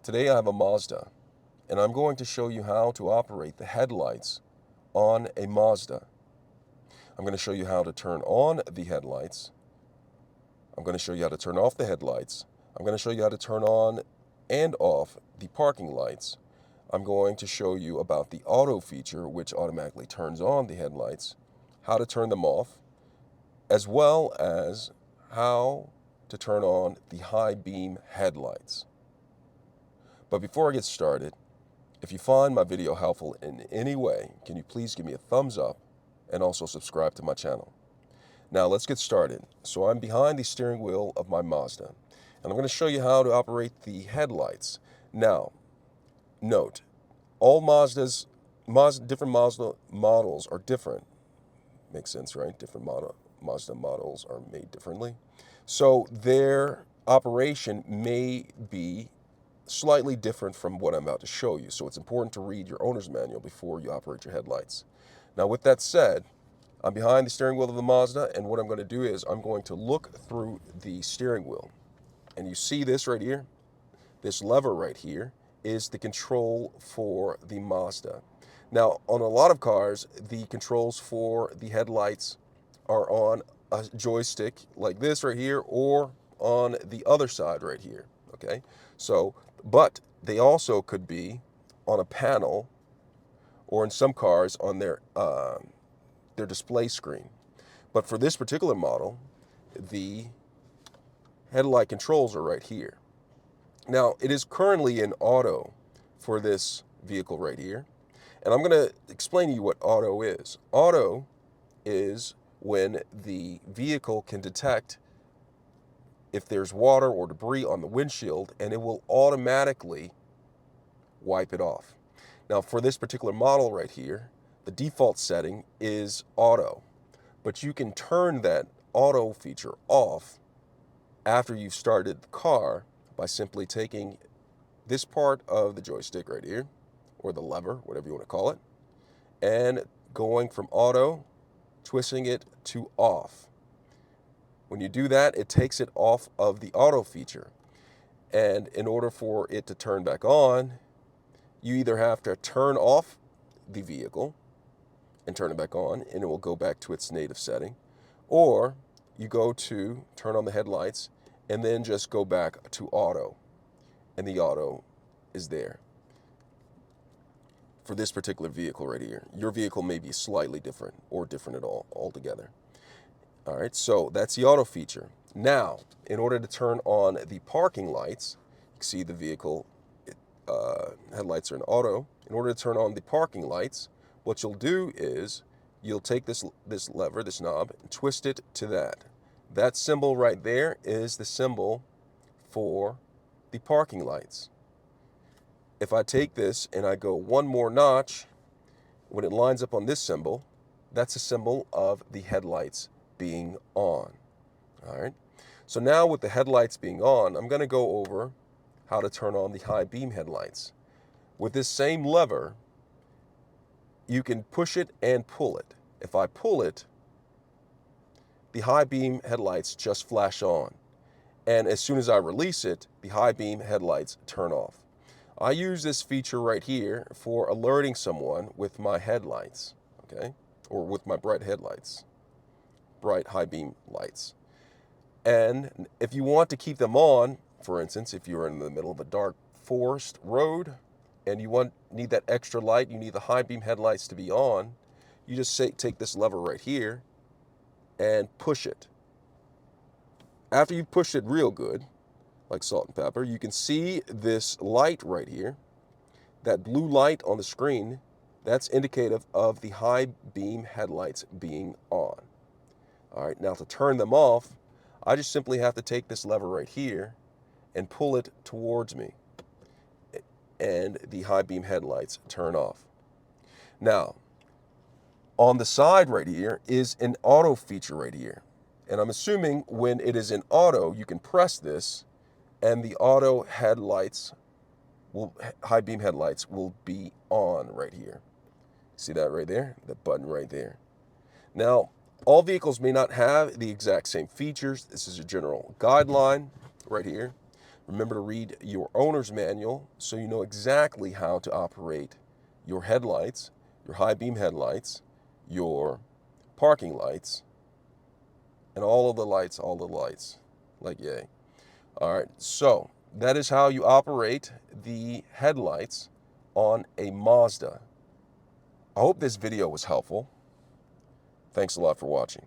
Today I have a Mazda, and I'm going to show you how to operate the headlights on a Mazda. I'm going to show you how to turn on the headlights. I'm going to show you how to turn off the headlights. I'm going to show you how to turn on and off the parking lights. I'm going to show you about the auto feature, which automatically turns on the headlights, how to turn them off, as well as how to turn on the high beam headlights. But before I get started, if you find my video helpful in any way, can you please give me a thumbs up and also subscribe to my channel. Now let's get started. So I'm behind the steering wheel of my Mazda, and I'm going to show you how to operate the headlights. Now, note, all different Mazda models are different. Makes sense, right? Different Mazda models are made differently. So their operation may be slightly different from what I'm about to show you. So it's important to read your owner's manual before you operate your headlights. Now with that said, I'm behind the steering wheel of the Mazda, and what I'm going to do is I'm going to look through the steering wheel. And you see this right here? This lever right here is the control for the Mazda. Now, on a lot of cars, the controls for the headlights are on a joystick like this right here, or on the other side right here, okay? So, but they also could be on a panel, or in some cars on their display screen. But for this particular model, the headlight controls are right here. Now, it is currently in auto for this vehicle right here. And I'm going to explain to you what auto is. Auto is when the vehicle can detect if there's water or debris on the windshield, and it will automatically wipe it off. Now, for this particular model right here, the default setting is auto, but you can turn that auto feature off after you've started the car by simply taking this part of the joystick right here, or the lever, whatever you want to call it, and going from auto, twisting it to off. When you do that, it takes it off of the auto feature. And in order for it to turn back on, you either have to turn off the vehicle and turn it back on, and it will go back to its native setting, or you go to turn on the headlights and then just go back to auto, and the auto is there. For this particular vehicle right here, your vehicle may be slightly different or different at all altogether. All right, so that's the auto feature. Now, in order to turn on the parking lights, you can see the vehicle headlights are in auto. In order to turn on the parking lights, what you'll do is you'll take this lever, this knob, and twist it to that. That symbol right there is the symbol for the parking lights. If I take this and I go one more notch, when it lines up on this symbol, that's a symbol of the headlights being on. All right. So now with the headlights being on, I'm going to go over how to turn on the high beam headlights. With this same lever, you can push it and pull it. If I pull it, the high beam headlights just flash on. And as soon as I release it, the high beam headlights turn off. I use this feature right here for alerting someone with my headlights, okay? Or with my bright headlights, bright high beam lights. And if you want to keep them on, for instance, if you're in the middle of a dark forest road and you need that extra light, you need the high beam headlights to be on, you just take this lever right here and push it. After you've pushed it real good, like salt and pepper, you can see this light right here, that blue light on the screen. That's indicative of the high beam headlights being on. All right, now to turn them off, I just simply have to take this lever right here and pull it towards me, and the high beam headlights turn off. Now, on the side right here is an auto feature right here. And I'm assuming when it is in auto, you can press this and the auto headlights high beam headlights will be on right here. See that right there? The button right there. Now, all vehicles may not have the exact same features. This is a general guideline right here. Remember to read your owner's manual so you know exactly how to operate your headlights, your high beam headlights, your parking lights, and all the lights, like yay. All right, so that is how you operate the headlights on a Mazda. I hope this video was helpful. Thanks a lot for watching.